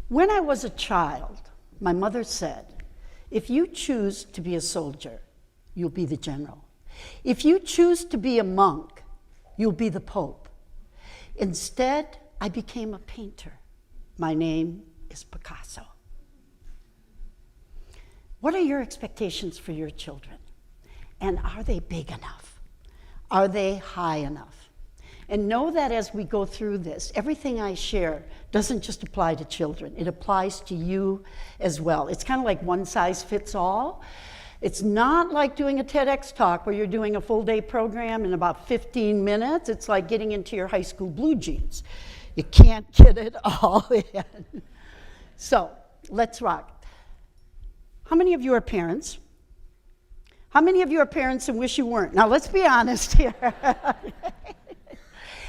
When I was a child, my mother said, if you choose to be a soldier, you'll be the general. If you choose to be a monk, you'll be the pope. Instead, I became a painter. My name is Picasso. What are your expectations for your children? And are they big enough? Are they high enough? And know that as we go through this, everything I share doesn't just apply to children. It applies to you as well. It's kind of like one size fits all. It's not like doing a TEDx talk where you're doing a full day program in about 15 minutes. It's like getting into your high school blue jeans. You can't get it all in. So let's rock. How many of you are parents? How many of you are parents and wish you weren't? Now let's be honest here.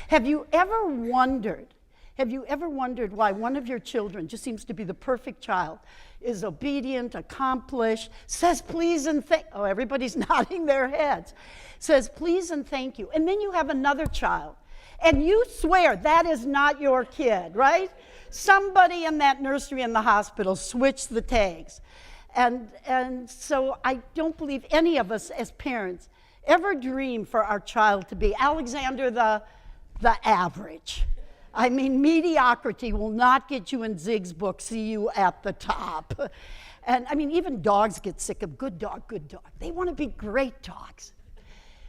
Have you ever wondered why one of your children just seems to be the perfect child, is obedient, accomplished, says please and thank, oh, everybody's nodding their heads, says please and thank you, and then you have another child, and you swear that is not your kid, right? Somebody in that nursery in the hospital switched the tags. And so I don't believe any of us as parents ever dream for our child to be Alexander the average. I mean, mediocrity will not get you in Zig's book, See You at the Top. And I mean, even dogs get sick of good dog. They want to be great dogs.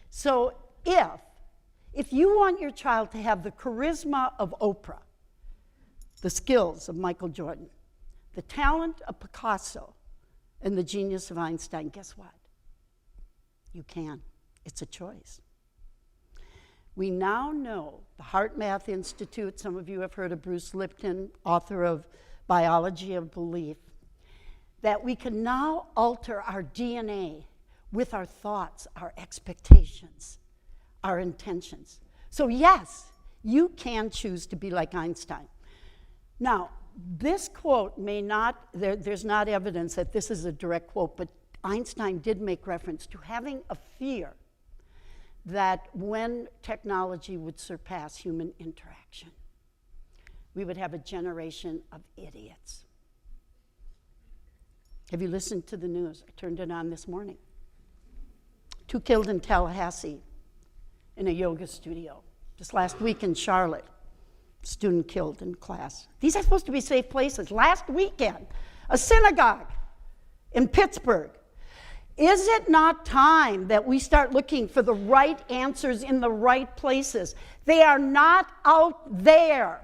So if you want your child to have the charisma of Oprah, the skills of Michael Jordan, the talent of Picasso, and the genius of Einstein, guess what? You can. It's a choice. We now know, the Heart Math Institute, some of you have heard of Bruce Lipton, author of Biology of Belief, that we can now alter our DNA with our thoughts, our expectations, our intentions. So yes, you can choose to be like Einstein. Now, this quote may not, there's not evidence that this is a direct quote, but Einstein did make reference to having a fear that when technology would surpass human interaction, we would have a generation of idiots. Have you listened to the news? I turned it on this morning. 2 killed in Tallahassee in a yoga studio. Just last week in Charlotte, student killed in class. These are supposed to be safe places. Last weekend, a synagogue in Pittsburgh. Is it not time that we start looking for the right answers in the right places? They are not out there.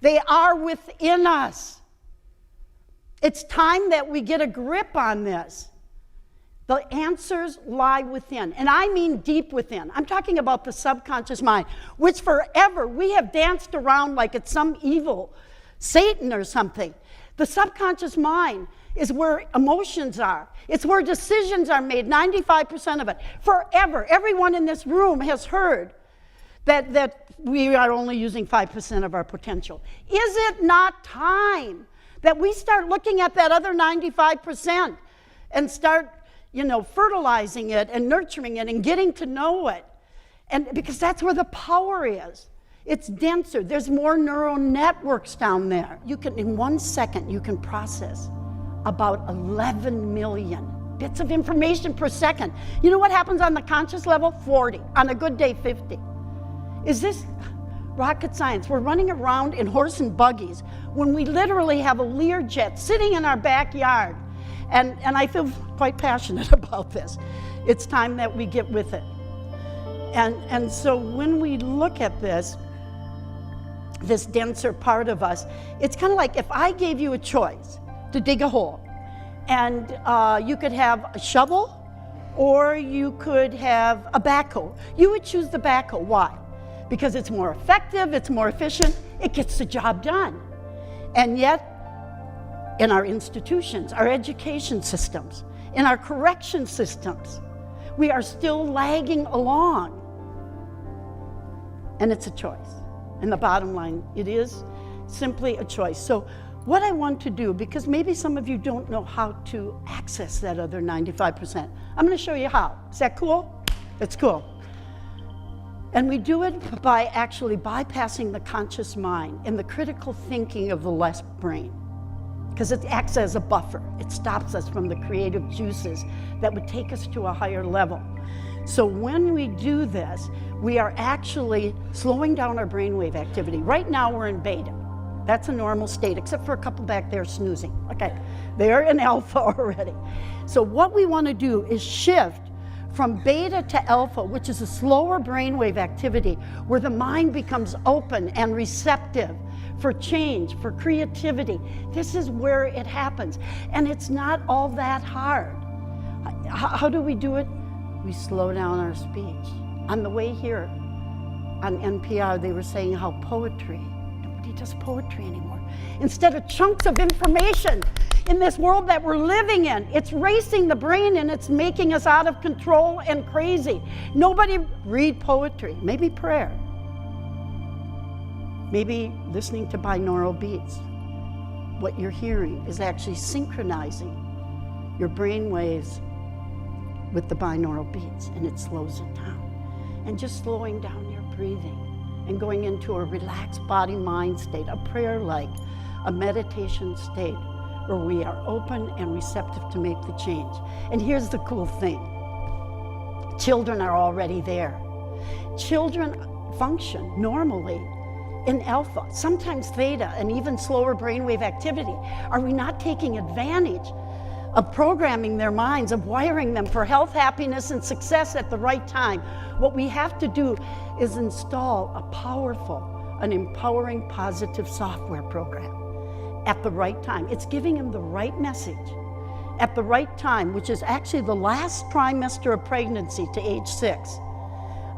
They are within us. It's time that we get a grip on this. The answers lie within, and I mean deep within. I'm talking about the subconscious mind, which forever we have danced around like it's some evil Satan or something. The subconscious mind is where emotions are. It's where decisions are made, 95% of it. Forever, everyone in this room has heard that we are only using 5% of our potential. Is it not time that we start looking at that other 95% and start, fertilizing it and nurturing it and getting to know it? And because that's where the power is. It's denser. There's more neural networks down there. In 1 second, you can process about 11 million bits of information per second. You know what happens on the conscious level? 40. On a good day, 50. Is this rocket science? We're running around in horse and buggies when we literally have a Learjet sitting in our backyard. And I feel quite passionate about this. It's time that we get with it. And so when we look at this denser part of us, it's kind of like if I gave you a choice to dig a hole, and you could have a shovel or you could have a backhoe. You would choose the backhoe. Why? Because it's more effective, it's more efficient, it gets the job done. And yet, in our institutions, our education systems, in our correction systems, we are still lagging along. And it's a choice. And the bottom line, it is simply a choice. So what I want to do, because maybe some of you don't know how to access that other 95%, I'm going to show you how. Is that cool? It's cool. And we do it by actually bypassing the conscious mind and the critical thinking of the left brain, because it acts as a buffer. It stops us from the creative juices that would take us to a higher level. So when we do this, we are actually slowing down our brainwave activity. Right now we're in beta. That's a normal state, except for a couple back there snoozing. Okay, they're in alpha already. So what we want to do is shift from beta to alpha, which is a slower brainwave activity, where the mind becomes open and receptive for change, for creativity. This is where it happens. And it's not all that hard. How do we do it? We slow down our speech. On the way here, on NPR, they were saying how poetry, nobody does poetry anymore. Instead of chunks of information in this world that we're living in, it's racing the brain and it's making us out of control and crazy. Nobody read poetry, maybe prayer. Maybe listening to binaural beats. What you're hearing is actually synchronizing your brain waves with the binaural beats, and it slows it down. And just slowing down your breathing and going into a relaxed body-mind state, a prayer-like, a meditation state where we are open and receptive to make the change. And here's the cool thing. Children are already there. Children function normally in alpha, sometimes theta, and even slower brainwave activity. Are we not taking advantage of programming their minds, of wiring them for health, happiness, and success at the right time? What we have to do is install a powerful, an empowering, positive software program at the right time. It's giving them the right message at the right time, which is actually the last trimester of pregnancy to age 6.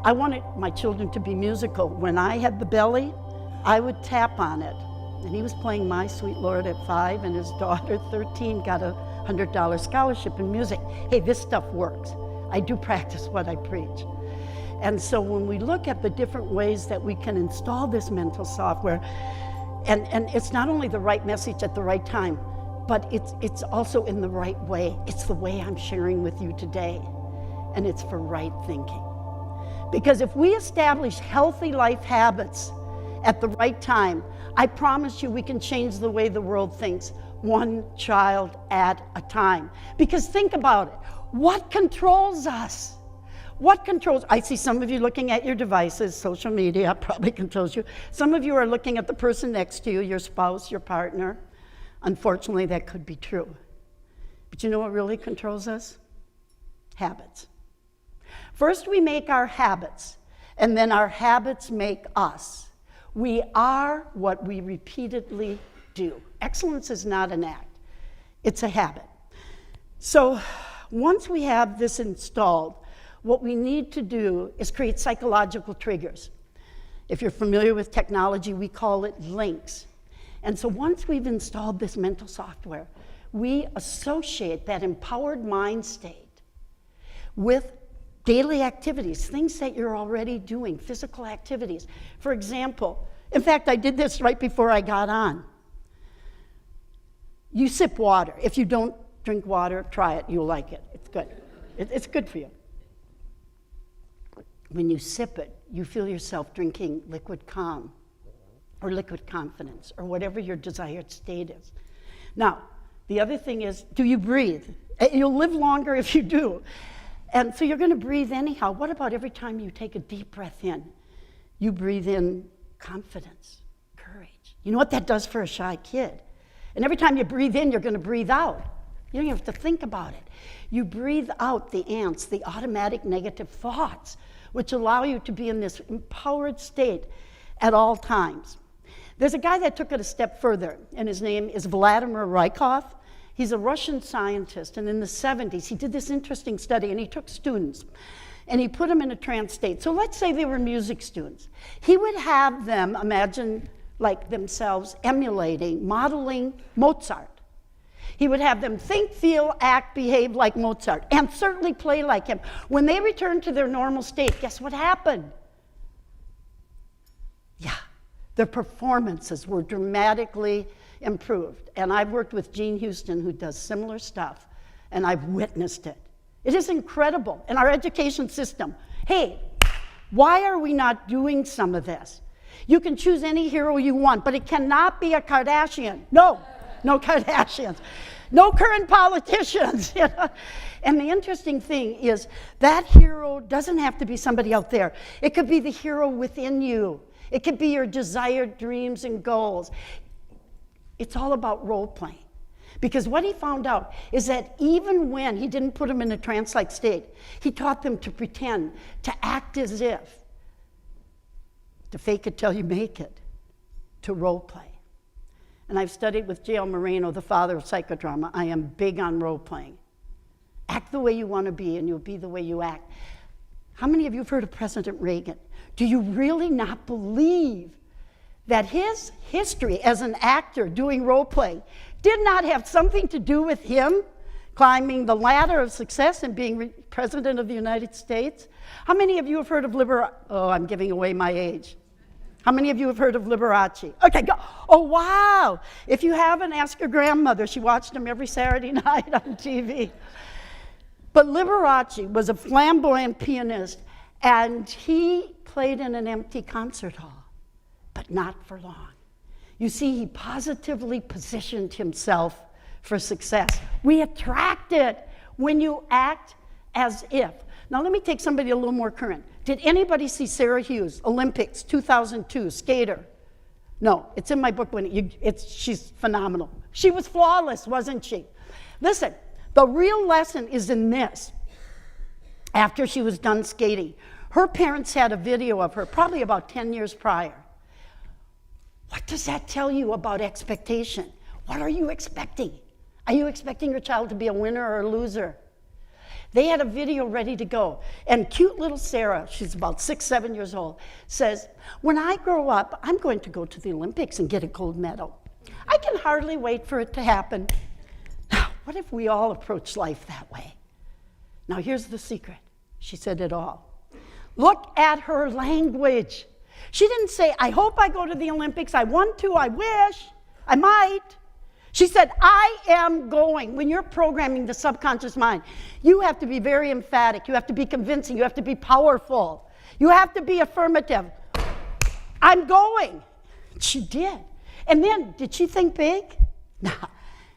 I wanted my children to be musical. When I had the belly, I would tap on it. And he was playing My Sweet Lord at 5, and his daughter, 13, got a $100 scholarship in music. Hey, this stuff works. I do practice what I preach. And so when we look at the different ways that we can install this mental software, and it's not only the right message at the right time, but it's also in the right way. It's the way I'm sharing with you today, and it's for right thinking. Because if we establish healthy life habits at the right time, I promise you we can change the way the world thinks, one child at a time. Because think about it, what controls us? What controls? I see some of you looking at your devices. Social media probably controls you. Some of you are looking at the person next to you, your spouse, your partner. Unfortunately, that could be true. But you know what really controls us? Habits. First, we make our habits, and then our habits make us. We are what we repeatedly do. Excellence is not an act, it's a habit. So once we have this installed, what we need to do is create psychological triggers. If you're familiar with technology, we call it links. And so once we've installed this mental software, we associate that empowered mind state with daily activities, things that you're already doing, physical activities. For example, in fact, I did this right before I got on. You sip water. If you don't drink water, try it. You'll like it. It's good. It's good for you. When you sip it, you feel yourself drinking liquid calm or liquid confidence or whatever your desired state is. Now, the other thing is, do you breathe? You'll live longer if you do. And so you're going to breathe anyhow. What about every time you take a deep breath in, you breathe in confidence, courage? You know what that does for a shy kid? And every time you breathe in, you're going to breathe out. You don't even have to think about it. You breathe out the ants, the automatic negative thoughts, which allow you to be in this empowered state at all times. There's a guy that took it a step further, and his name is Vladimir Rykov. He's a Russian scientist, and in the 70s, he did this interesting study, and he took students, and he put them in a trance state. So let's say they were music students. He would have them imagine like themselves emulating, modeling Mozart. He would have them think, feel, act, behave like Mozart, and certainly play like him. When they returned to their normal state, guess what happened? Yeah, their performances were dramatically improved. And I've worked with Gene Houston, who does similar stuff, and I've witnessed it. It is incredible in our education system. Hey, Why are we not doing some of this? You can choose any hero you want, but it cannot be a Kardashian. No Kardashians. No current politicians. And the interesting thing is that hero doesn't have to be somebody out there. It could be the hero within you. It could be your desired dreams and goals. It's all about role-playing. Because what he found out is that even when he didn't put them in a trance-like state, he taught them to pretend, to act as if, to fake it till you make it, to role-play. And I've studied with J.L. Moreno, the father of psychodrama. I am big on role-playing. Act the way you want to be, and you'll be the way you act. How many of you have heard of President Reagan? Do you really not believe that his history as an actor doing role-playing did not have something to do with him climbing the ladder of success and being President of the United States? How many of you have heard of Oh, I'm giving away my age. How many of you have heard of Liberace? Okay, go. Oh, wow. If you haven't, ask your grandmother. She watched him every Saturday night on TV. But Liberace was a flamboyant pianist, and he played in an empty concert hall, but not for long. You see, he positively positioned himself for success. We attract it when you act as if. Now, let me take somebody a little more current. Did anybody see Sarah Hughes, Olympics 2002, skater? No, it's in my book. She's phenomenal. She was flawless, wasn't she? Listen, the real lesson is in this. After she was done skating, her parents had a video of her, probably about 10 years prior. What does that tell you about expectation? What are you expecting? Are you expecting your child to be a winner or a loser? They had a video ready to go. And cute little Sarah, she's about 6, 7 years old, says, when I grow up, I'm going to go to the Olympics and get a gold medal. I can hardly wait for it to happen. Now, what if we all approach life that way? Now, here's the secret. She said it all. Look at her language. She didn't say, I hope I go to the Olympics. I want to. I wish. I might. She said, I am going. When you're programming the subconscious mind, you have to be very emphatic. You have to be convincing. You have to be powerful. You have to be affirmative. I'm going. She did. And then, did she think big? Nah.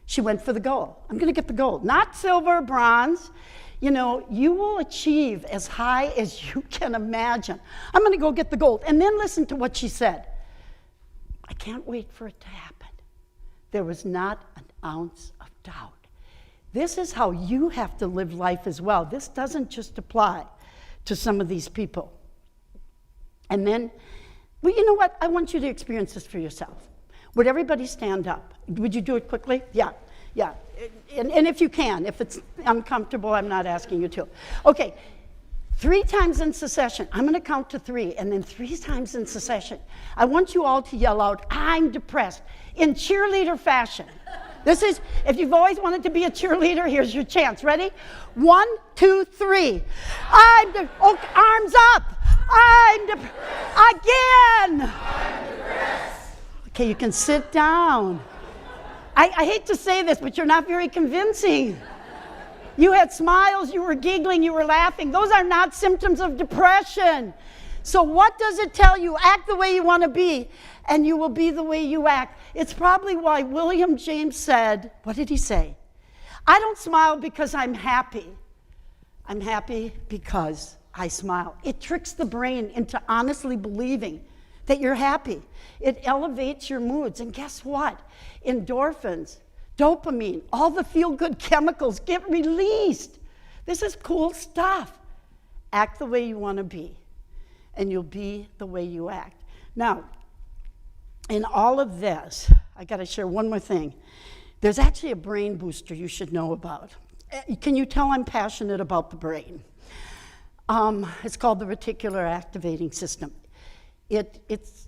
She went for the gold. I'm going to get the gold. Not silver, bronze. You know, you will achieve as high as you can imagine. I'm going to go get the gold. And then listen to what she said. I can't wait for it to happen. There was not an ounce of doubt. This is how you have to live life as well. This doesn't just apply to some of these people. And then, well, you know what? I want you to experience this for yourself. Would everybody stand up? Would you do it quickly? Yeah. And if you can, if it's uncomfortable, I'm not asking you to. Okay, 3 times in succession. I'm going to count to 3, and then 3 times in succession. I want you all to yell out, I'm depressed, in cheerleader fashion. This is, if you've always wanted to be a cheerleader, here's your chance. Ready? 1, 2, 3. Arms up. Again. Okay, you can sit down. I hate to say this, but you're not very convincing. You had smiles, you were giggling, you were laughing. Those are not symptoms of depression. So what does it tell you? Act the way you want to be, and you will be the way you act. It's probably why William James said, what did he say? I don't smile because I'm happy. I'm happy because I smile. It tricks the brain into honestly believing that you're happy. It elevates your moods. And guess what? Endorphins, dopamine, all the feel-good chemicals get released. This is cool stuff. Act the way you want to be, and you'll be the way you act. Now, in all of this, I got to share one more thing. There's actually a brain booster you should know about. Can you tell I'm passionate about the brain? It's called the reticular activating system.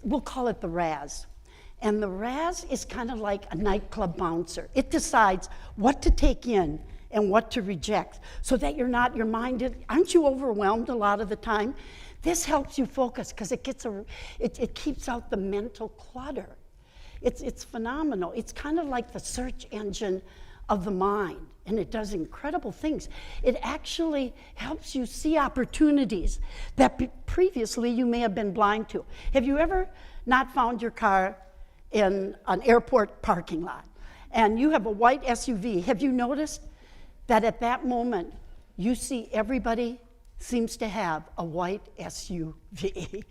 We'll call it the RAS. And the RAS is kind of like a nightclub bouncer. It decides what to take in and what to reject so that your mind, aren't you overwhelmed a lot of the time? This helps you focus because it keeps out the mental clutter. It's phenomenal. It's kind of like the search engine of the mind, and it does incredible things. It actually helps you see opportunities that previously you may have been blind to. Have you ever not found your car in an airport parking lot, and you have a white SUV? Have you noticed that at that moment, you see everybody seems to have a white SUV?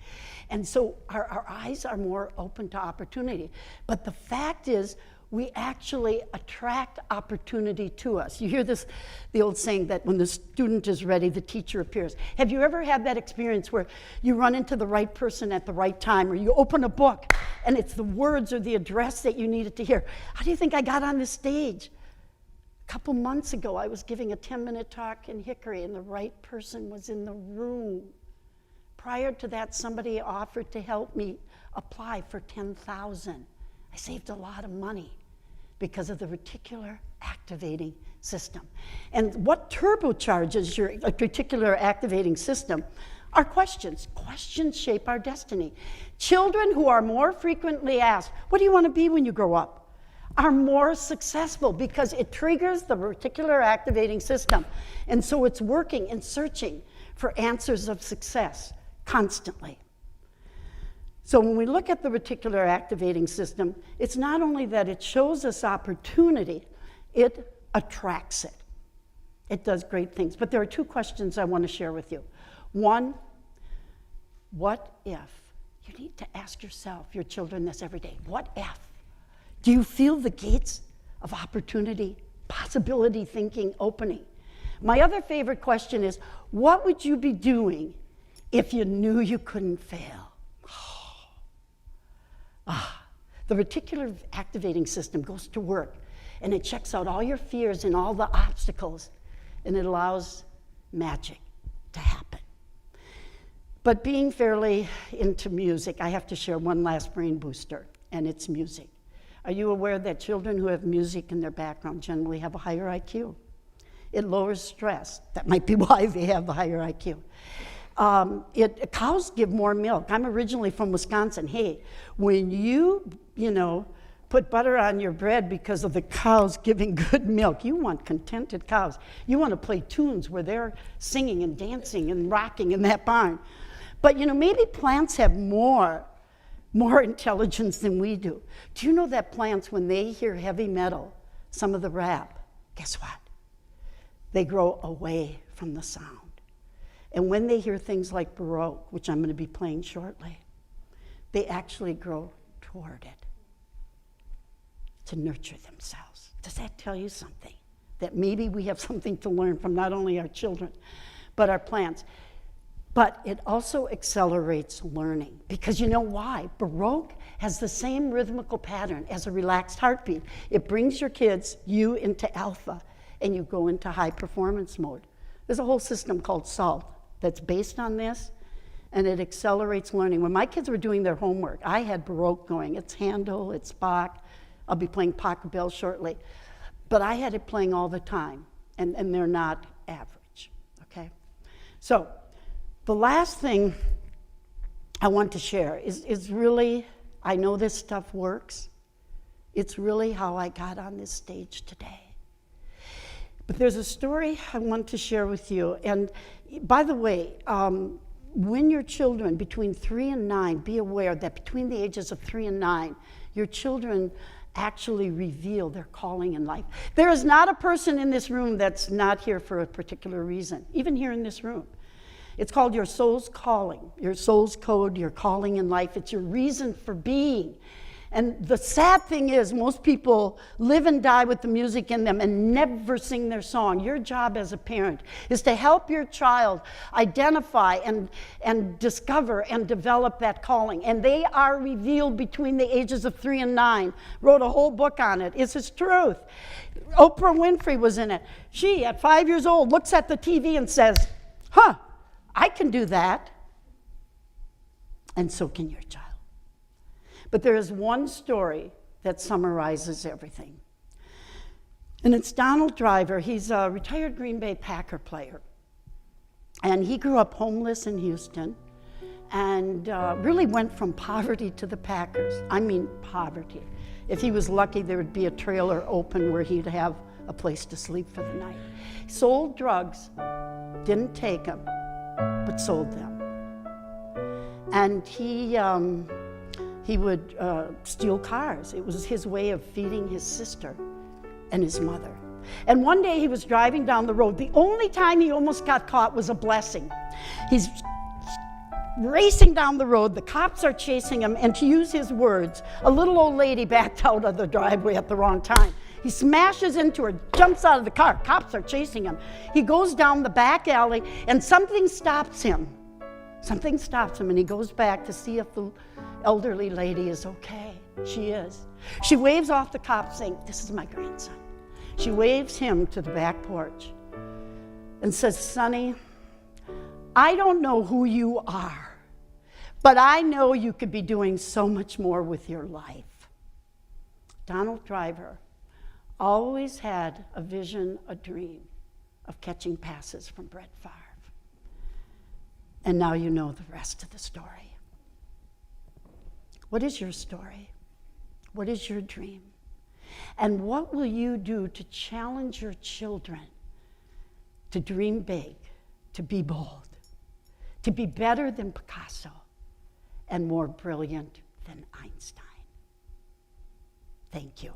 And so our eyes are more open to opportunity. But the fact is, we actually attract opportunity to us. You hear this, the old saying that when the student is ready, the teacher appears. Have you ever had that experience where you run into the right person at the right time, or you open a book and it's the words or the address that you needed to hear? How do you think I got on this stage? A couple months ago, I was giving a 10-minute talk in Hickory, and the right person was in the room. Prior to that, somebody offered to help me apply for $10,000. I saved a lot of money because of the reticular activating system. And what turbocharges your reticular activating system are questions. Questions shape our destiny. Children who are more frequently asked, "What do you want to be when you grow up?" are more successful because it triggers the reticular activating system. And so it's working and searching for answers of success constantly. So when we look at the reticular activating system, it's not only that it shows us opportunity, it attracts it. It does great things. But there are two questions I want to share with you. One, what if? You need to ask yourself, your children, this every day. What if? Do you feel the gates of opportunity, possibility thinking opening? My other favorite question is, what would you be doing if you knew you couldn't fail? The reticular activating system goes to work, and it checks out all your fears and all the obstacles, and it allows magic to happen. But being fairly into music, I have to share one last brain booster, and it's music. Are you aware that children who have music in their background generally have a higher IQ? It lowers stress. That might be why they have the higher IQ. Cows give more milk. I'm originally from Wisconsin. Hey, when you put butter on your bread because of the cows giving good milk, you want contented cows. You want to play tunes where they're singing and dancing and rocking in that barn. But maybe plants have more intelligence than we do. Do you know that plants, when they hear heavy metal, some of the rap, guess what? They grow away from the sound. And when they hear things like Baroque, which I'm going to be playing shortly, they actually grow toward it to nurture themselves. Does that tell you something? That maybe we have something to learn from not only our children, but our plants. But it also accelerates learning, because you know why? Baroque has the same rhythmical pattern as a relaxed heartbeat. It brings your kids, you, into alpha, and you go into high performance mode. There's a whole system called SALT that's based on this, and it accelerates learning. When my kids were doing their homework, I had Baroque going. It's Handel, it's Bach. I'll be playing Pachelbel shortly. But I had it playing all the time, and they're not average, okay? So the last thing I want to share is really, I know this stuff works. It's really how I got on this stage today. But there's a story I want to share with you. And by the way, when your children between 3 and 9, be aware that between the ages of 3 and 9, your children actually reveal their calling in life. There is not a person in this room that's not here for a particular reason, even here in this room. It's called your soul's calling, your soul's code, your calling in life. It's your reason for being. And the sad thing is, most people live and die with the music in them and never sing their song. Your job as a parent is to help your child identify and discover and develop that calling. And they are revealed between the ages of 3 and 9. Wrote a whole book on it. It's his truth. Oprah Winfrey was in it. She, at 5 years old, looks at the TV and says, I can do that. And so can your child. But there is one story that summarizes everything. And it's Donald Driver. He's a retired Green Bay Packer player. And he grew up homeless in Houston and really went from poverty to the Packers. I mean poverty. If he was lucky, there would be a trailer open where he'd have a place to sleep for the night. Sold drugs, didn't take them, but sold them. And he would steal cars. It was his way of feeding his sister and his mother. And one day he was driving down the road. The only time he almost got caught was a blessing. He's racing down the road. The cops are chasing him. And to use his words, a little old lady backed out of the driveway at the wrong time. He smashes into her, jumps out of the car. Cops are chasing him. He goes down the back alley, and something stops him. Something stops him, and he goes back to see if the elderly lady is okay. She is. She waves off the cops, saying, "This is my grandson." She waves him to the back porch and says, "Sonny, I don't know who you are, but I know you could be doing so much more with your life." Donald Driver always had a vision, a dream of catching passes from Brett Favre. And now you know the rest of the story. What is your story? What is your dream? And what will you do to challenge your children to dream big, to be bold, to be better than Picasso and more brilliant than Einstein? Thank you.